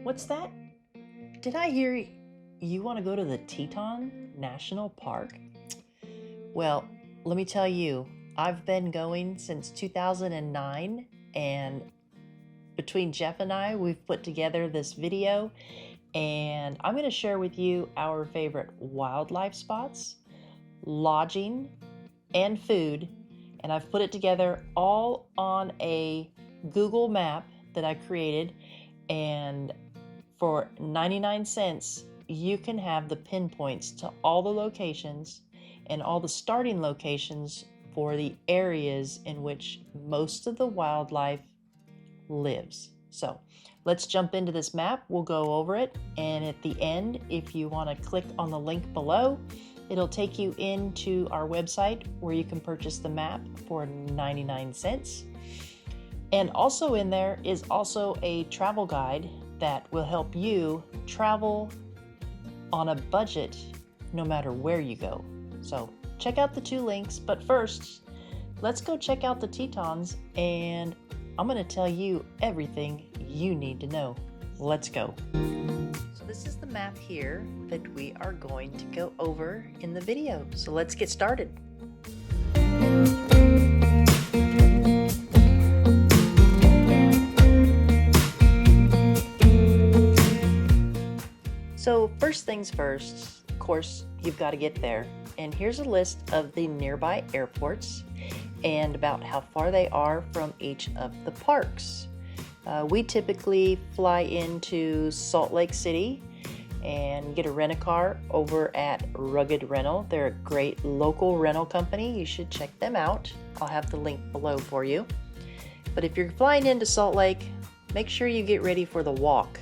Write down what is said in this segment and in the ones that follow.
What's that? Did I hear you want to go to the Teton National Park? Well, let me tell you, I've been going since 2009, and between Jeff and I, we've put together this video, and I'm going to share with you our favorite wildlife spots, lodging, and food, and I've put it together all on a Google map that I created, and for 99 cents, you can have the pinpoints to all the locations and all the starting locations for the areas in which most of the wildlife lives. So let's jump into this map. We'll go over it, and at the end, if you want to click on the link below, it'll take you into our website where you can purchase the map for 99 cents. And also in there is also a travel guide that will help you travel on a budget no matter where you go. So check out the two links, but first, let's go check out the Tetons, and I'm going to tell you everything you need to know. Let's go. So this is the map here that we are going to go over in the video. So let's get started. So first things first, of course, you've got to get there. And here's a list of the nearby airports and about how far they are from each of the parks. We typically fly into Salt Lake City and get a rent-a-car over at Rugged Rental. They're a great local rental company. You should check them out. I'll have the link below for you. But if you're flying into Salt Lake, make sure you get ready for the walk,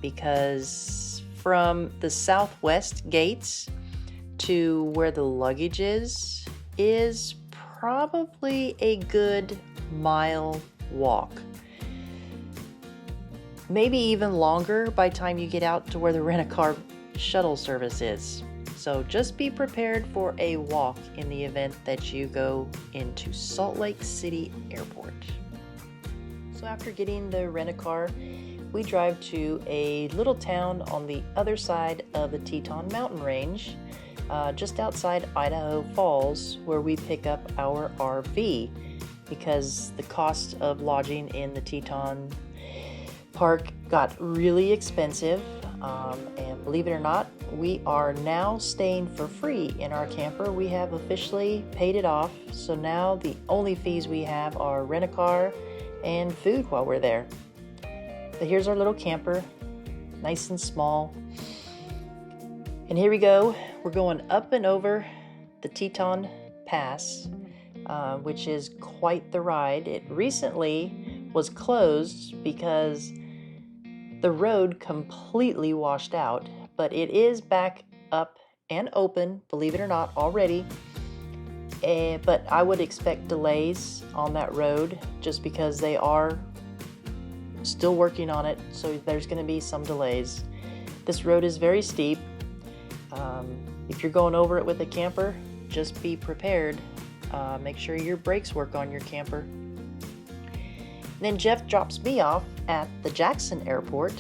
because from the southwest gates to where the luggage is probably a good mile walk. Maybe even longer by the time you get out to where the rent-a-car shuttle service is. So just be prepared for a walk in the event that you go into Salt Lake City Airport. So after getting the rent-a-car, we drive to a little town on the other side of the Teton mountain range, just outside Idaho Falls, where we pick up our RV, because the cost of lodging in the Teton Park got really expensive, and believe it or not, we are now staying for free in our camper. We have officially paid it off, so now the only fees we have are rent-a-car and food while we're there. But here's our little camper, nice and small. And here we go. We're going up and over the Teton Pass, which is quite the ride. It recently was closed because the road completely washed out, but it is back up and open, believe it or not, already. But I would expect delays on that road just because they are still working on it, so there's going to be some delays. This road is very steep. If you're going over it with a camper, just be prepared. Make sure your brakes work on your camper. And then Jeff drops me off at the Jackson Airport,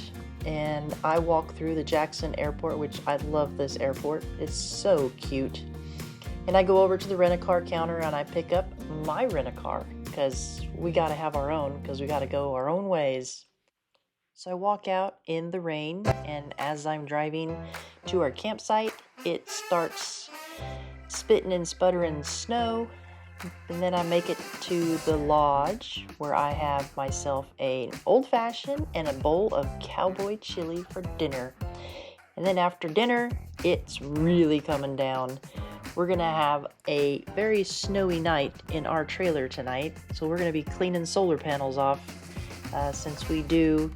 and I walk through the Jackson Airport, which I love this airport. It's so cute. And I go over to the rent-a-car counter and I pick up my rent-a-car, because we got to have our own, because we got to go our own ways. So I walk out in the rain, and as I'm driving to our campsite, it starts spitting and sputtering snow. And then I make it to the lodge, where I have myself an old-fashioned and a bowl of cowboy chili for dinner. And then after dinner, it's really coming down. We're going to have a very snowy night in our trailer tonight, so we're going to be cleaning solar panels off, since we do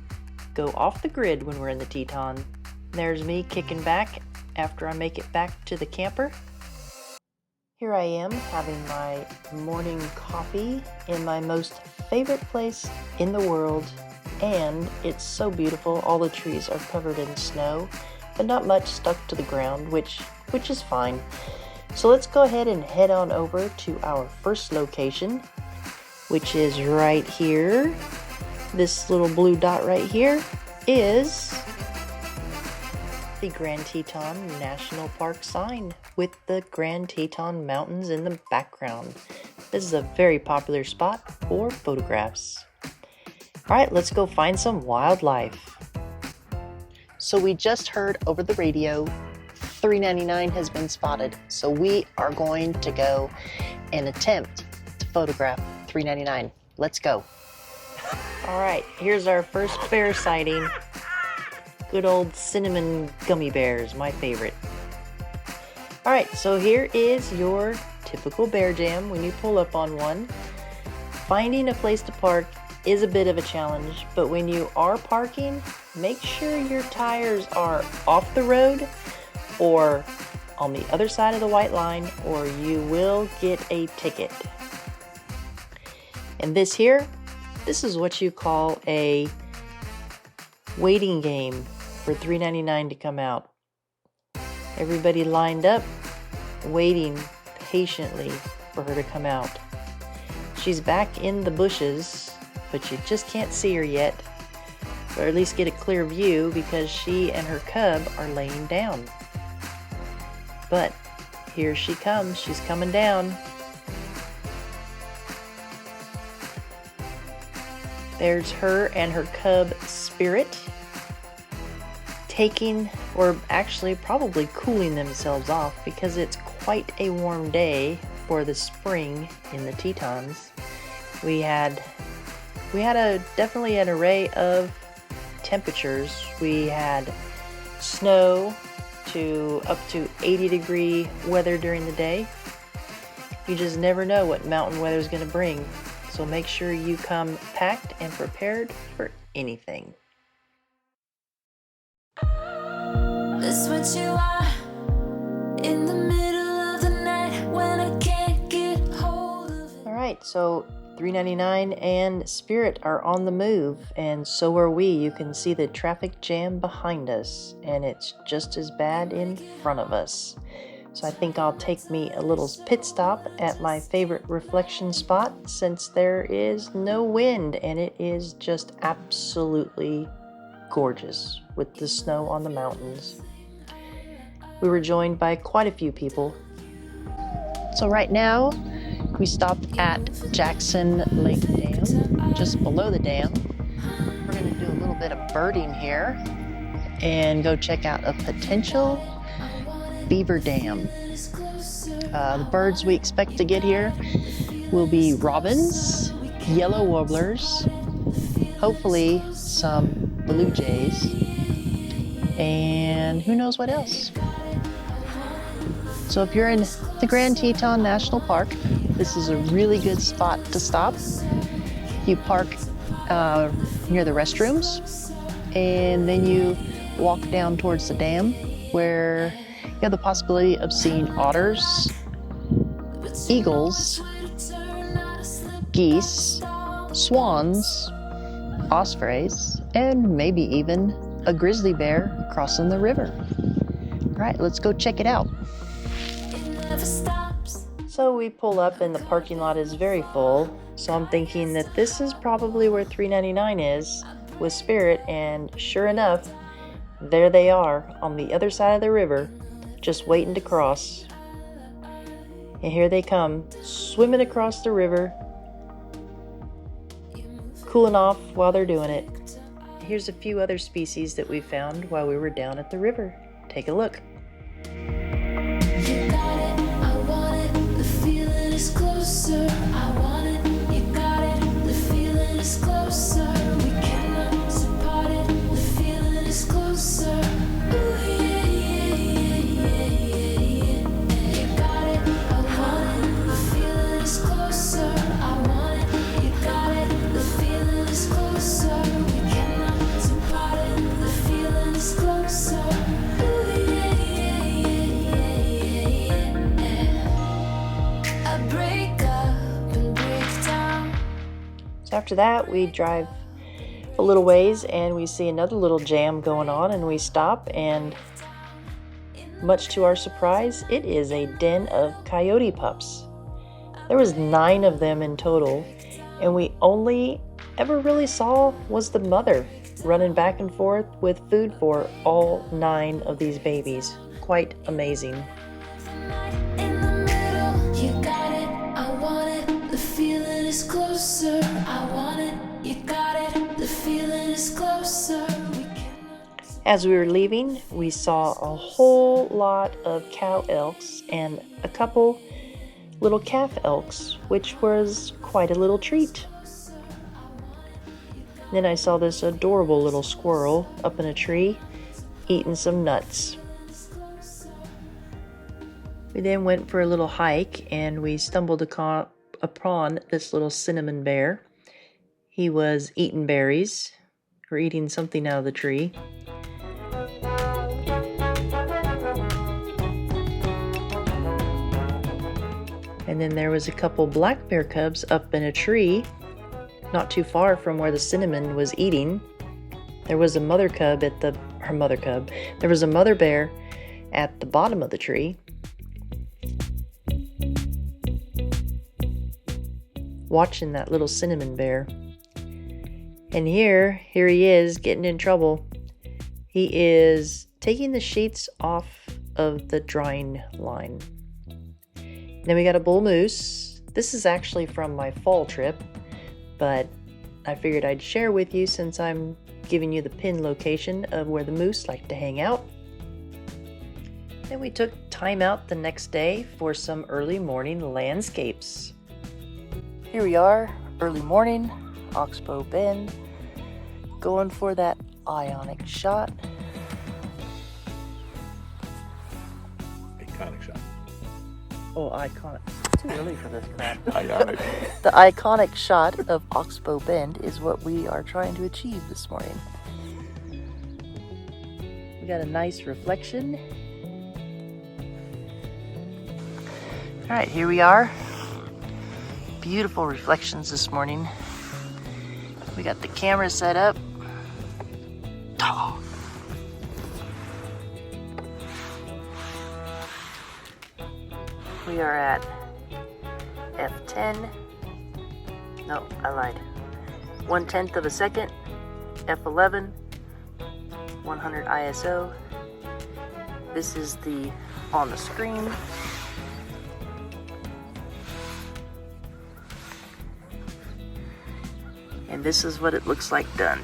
go off the grid when we're in the Teton. There's me kicking back after I make it back to the camper. Here I am having my morning coffee in my most favorite place in the world, and it's so beautiful. All the trees are covered in snow, but not much stuck to the ground, which is fine. So let's go ahead and head on over to our first location, which is right here. This little blue dot right here is the Grand Teton National Park sign with the Grand Teton Mountains in the background. This is a very popular spot for photographs. All right, let's go find some wildlife. So we just heard over the radio 399 has been spotted. So we are going to go and attempt to photograph 399. Let's go. All right, here's our first bear sighting. Good old cinnamon gummy bears, my favorite. All right, so here is your typical bear jam when you pull up on one. Finding a place to park is a bit of a challenge, but when you are parking, make sure your tires are off the road or on the other side of the white line, or you will get a ticket. And this is what you call a waiting game for $3.99 to come out. Everybody lined up, waiting patiently for her to come out. She's back in the bushes, but you just can't see her yet, or at least get a clear view because she and her cub are laying down. But here she comes, she's coming down. There's her and her cub Spirit taking, or actually probably cooling themselves off because it's quite a warm day for the spring in the Tetons. We had definitely an array of temperatures. We had snow to up to 80-degree weather during the day. You just never know what mountain weather is going to bring, so make sure you come packed and prepared for anything. That's what you are in the middle of the night when I can't get hold of it. All right, so 399 and Spirit are on the move, and so are we. You can see the traffic jam behind us, and it's just as bad in front of us. So I think I'll take me a little pit stop at my favorite reflection spot since there is no wind and it is just absolutely gorgeous with the snow on the mountains. We were joined by quite a few people. So right now we stopped at Jackson Lake Dam, just below the dam. We're going to do a little bit of birding here and go check out a potential beaver dam. The birds we expect to get here will be robins, yellow warblers, hopefully some blue jays, and who knows what else. So if you're in the Grand Teton National Park, this is a really good spot to stop. You park near the restrooms, and then you walk down towards the dam where you have the possibility of seeing otters, eagles, geese, swans, ospreys, and maybe even a grizzly bear crossing the river. All right, let's go check it out. So we pull up and the parking lot is very full, so I'm thinking that this is probably where 399 is with Spirit, and sure enough, there they are on the other side of the river, just waiting to cross. And here they come, swimming across the river, cooling off while they're doing it. Here's a few other species that we found while we were down at the river. Take a look. You got it, I want it, the feeling is closer. I want it, you got it, the feeling is closer. We cannot separate it, the feeling is closer. Ooh, yeah, yeah, yeah, yeah, yeah. You got it, I want it, the feeling is closer. I want it, you got it, the feeling is closer. We cannot separate it, the feeling is closer. Ooh, yeah, yeah, yeah, yeah, yeah. I break up and break down. So after that, we drive a little ways and we see another little jam going on, and we stop, and much to our surprise, it is a den of coyote pups. There was 9 of them in total, and we only ever really saw was the mother. running back and forth with food for all 9 of these babies. Quite amazing. In the middle, you got it, I want it, the feeling is closer. I want it, you got it, the feeling is closer. As we were leaving, we saw a whole lot of cow elks and a couple little calf elks, which was quite a little treat. Then I saw this adorable little squirrel up in a tree eating some nuts. We then went for a little hike and we stumbled upon this little cinnamon bear. He was eating berries or eating something out of the tree. And then there was a couple black bear cubs up in a tree, not too far from where the cinnamon was eating. There was a mother cub There was a mother bear at the bottom of the tree. Watching that little cinnamon bear. And here he is getting in trouble. He is taking the sheets off of the drying line. Then we got a bull moose. This is actually from my fall trip, but I figured I'd share with you since I'm giving you the pin location of where the moose like to hang out. Then we took time out the next day for some early morning landscapes. Here we are, early morning, Oxbow Bend, going for that ionic shot. Iconic shot. Oh, iconic. Too early for this crap. Ionic. The iconic shot of Oxbow Bend is what we are trying to achieve this morning. We got a nice reflection. All right, here we are. Beautiful reflections this morning. We got the camera set up. Oh. We are at F10. No, I lied. 1/10 of a second. F11. 100 ISO. This is the on the screen. And this is what it looks like done.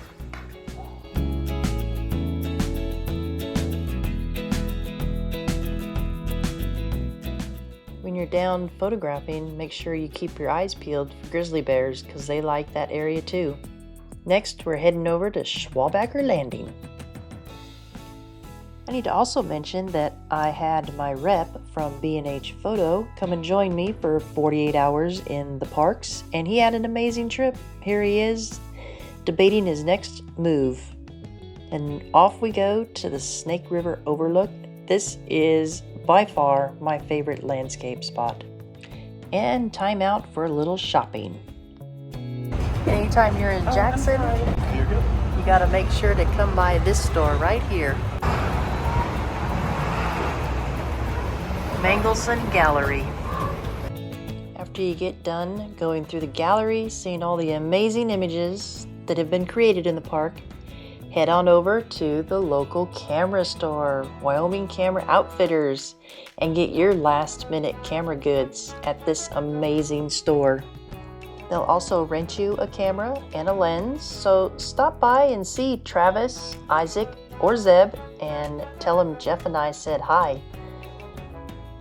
When you're down photographing, make sure you keep your eyes peeled for grizzly bears because they like that area too. Next, we're heading over to Schwabacker Landing. I need to also mention that I had my rep from B&H Photo come and join me for 48 hours in the parks, and he had an amazing trip. Here he is, debating his next move. And off we go to the Snake River Overlook. This is by far my favorite landscape spot. And time out for a little shopping. Anytime you're in Jackson, you gotta make sure to come by this store right here. Mangelsson Gallery. After you get done going through the gallery, seeing all the amazing images that have been created in the park, head on over to the local camera store, Wyoming Camera Outfitters, and get your last-minute camera goods at this amazing store. They'll also rent you a camera and a lens, so stop by and see Travis, Isaac, or Zeb and tell them Jeff and I said hi.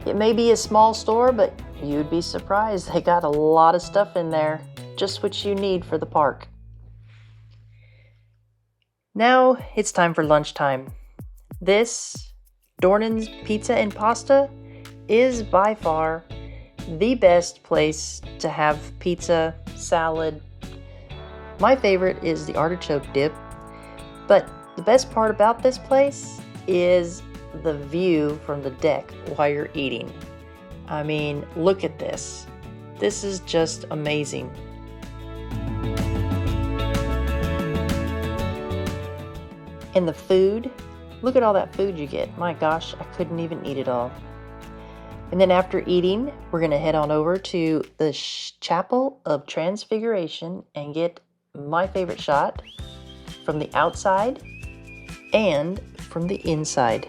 It may be a small store, but you'd be surprised. They got a lot of stuff in there, just what you need for the park. Now it's time for lunchtime. This, Dornan's Pizza and Pasta, is by far the best place to have pizza, salad. My favorite is the artichoke dip, but the best part about this place is the view from the deck while you're eating. I mean, look at this. This is just amazing. And the food, look at all that food you get. My gosh, I couldn't even eat it all. And then after eating, we're gonna head on over to the Chapel of Transfiguration and get my favorite shot. from the outside and from the inside.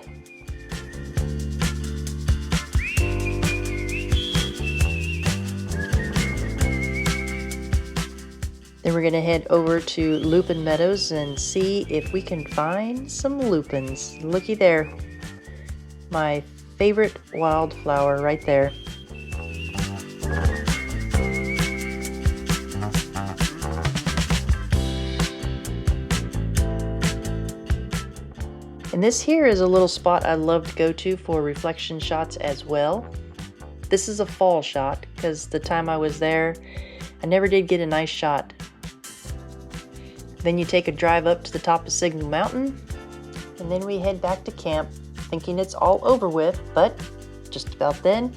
Then we're gonna head over to Lupin Meadows and see if we can find some lupins. Looky there, my favorite wildflower right there. And this here is a little spot I love to go to for reflection shots as well. This is a fall shot because the time I was there, I never did get a nice shot. Then you take a drive up to the top of Signal Mountain, and then we head back to camp thinking it's all over with, but just about then,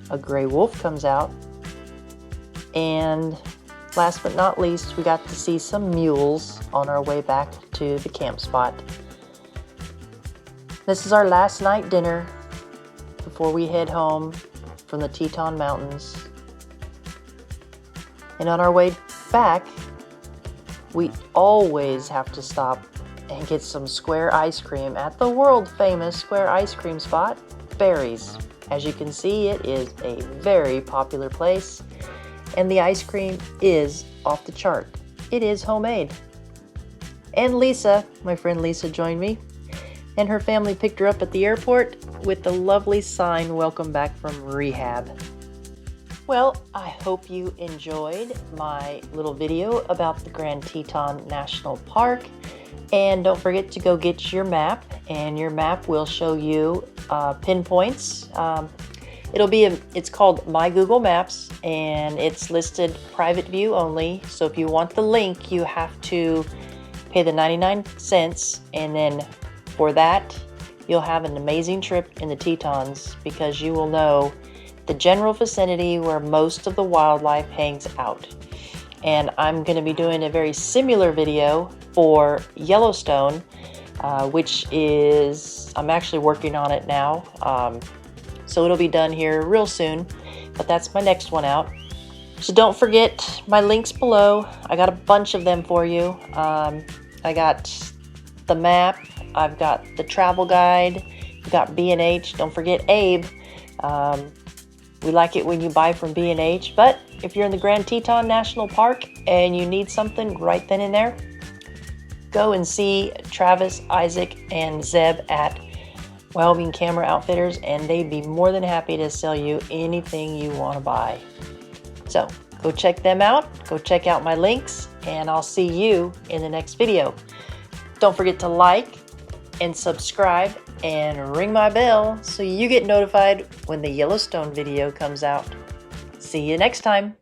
a gray wolf comes out. And last but not least, we got to see some mules on our way back to the camp spot. This is our last night dinner before we head home from the Teton Mountains. And on our way back, we always have to stop and get some square ice cream at the world famous square ice cream spot, Barry's. As you can see, it is a very popular place, and the ice cream is off the chart. It is homemade. And Lisa, my friend Lisa, joined me, and her family picked her up at the airport with the lovely sign, "Welcome back from rehab." Well, I hope you enjoyed my little video about the Grand Teton National Park. And don't forget to go get your map, and your map will show you pinpoints. It's called My Google Maps, and it's listed private view only. So if you want the link, you have to pay the 99 cents, and then for that, you'll have an amazing trip in the Tetons because you will know the general vicinity where most of the wildlife hangs out. And I'm going to be doing a very similar video for Yellowstone, which is, I'm actually working on it now. So it'll be done here real soon, but that's my next one out. So don't forget my links below. I got a bunch of them for you. I got the map, I've got the travel guide, I've got B&H. Don't forget Abe. We like it when you buy from B&H, but if you're in the Grand Teton National Park and you need something right then and there, go and see Travis, Isaac, and Zeb at Wyoming Camera Outfitters, and they'd be more than happy to sell you anything you want to buy. So go check them out, go check out my links, and I'll see you in the next video. Don't forget to like and subscribe and ring my bell so you get notified when the Yellowstone video comes out. See you next time.